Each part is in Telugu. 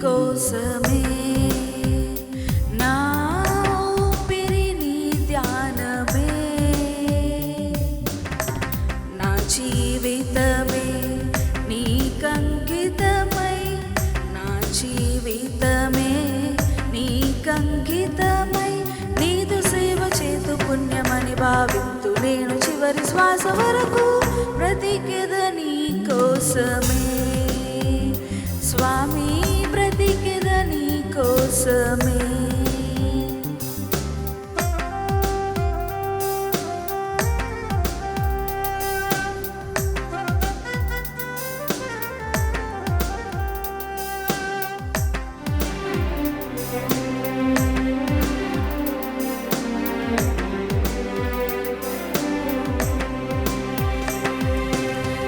కోసమే నా ఊపిరి నీ ధ్యానమే నా జీవితమే నీకంకితమై నా జీవితమే నీకంకితమై నీదు సేవ చేతు పుణ్యమని భావింతు నేను చివరి శ్వాస వరకు బ్రతికెద నీ కోసమే స్వామి బ్రతికెద నీ కోసమే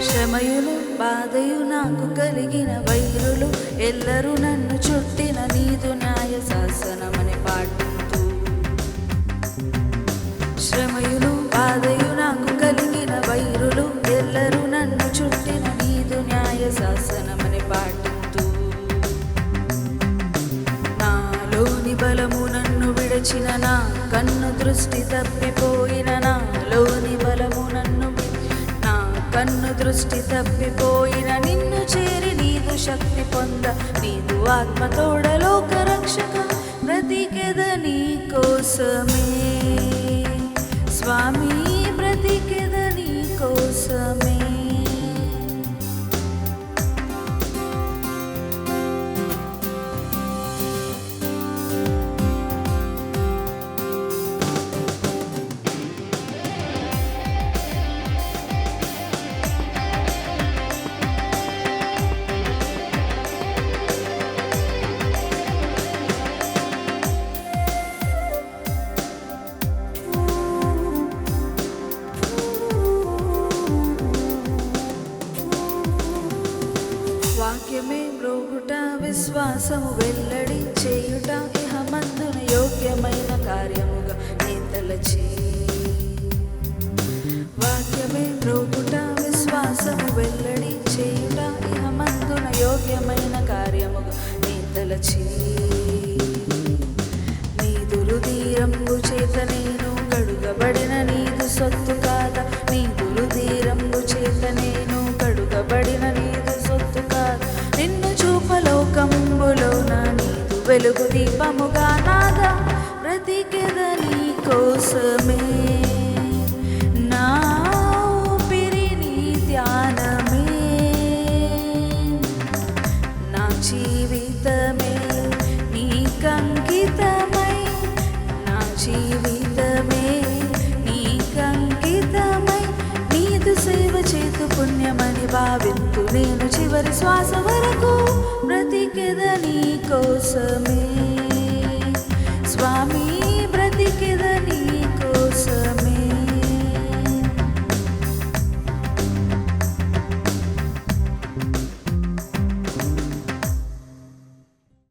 శ్రమయులు బాధయు నాకు కలిగిన వైరులు ఎల్లరూ నన్ను చుట్టిన నీదు న్యాయ శాసనమని పాడుతూ శ్రమయులు బాధయు నాకు కలిగిన వైరులు ఎల్లరూ నన్ను చుట్టిన నీదు న్యాయ శాసనమని పాడుతూ నాలోని బలము నన్ను విడచిన నా కన్ను దృష్టి తప్పిపోయిన నాలోని బలము కన్ను దృష్టి తప్పిపోయిన నిన్ను చేరి నీదు శక్తి పొంద నీదు ఆత్మ తోడ లోక రక్షక బ్రతికెద నీ కోసమే స్వామి బ్రతికెద నీ కోసమే వాక్యమే మ్రోగుట విశ్వాసము వెల్లడి చేయుట ఇహ మందున యోగ్యమైన కార్యముగా నీ తలచి వాక్యమే మ్రోగుట విశ్వాసము వెల్లడి చేయుట ఇహ మందున యోగ్యమైన కార్యముగా నీ తలచి నీదు రుధిరంబు చేత నేను గడుగబడిన నీదు సొత్తు కాదా నీదు రుధిరంబు చేత నేను గడుగబడిన నీదు సొత్తు కాదా నిన్ను చూపలోకంబులోన నీదు వెలుగు దీపముగా నాదా బ్రతికెద నీ కోసమే నా ఊపిరి నీ ధ్యానమే నా జీవితమే నీకంకితమై నా జీవితమే నీకంకితమై నీదు సేవ చేతు పుణ్యమని భావింతు నేను చివరి శ్వాస వరకు బ్రతికెద నీ కోసమే స్వామి బ్రతికెద నీ కోసమే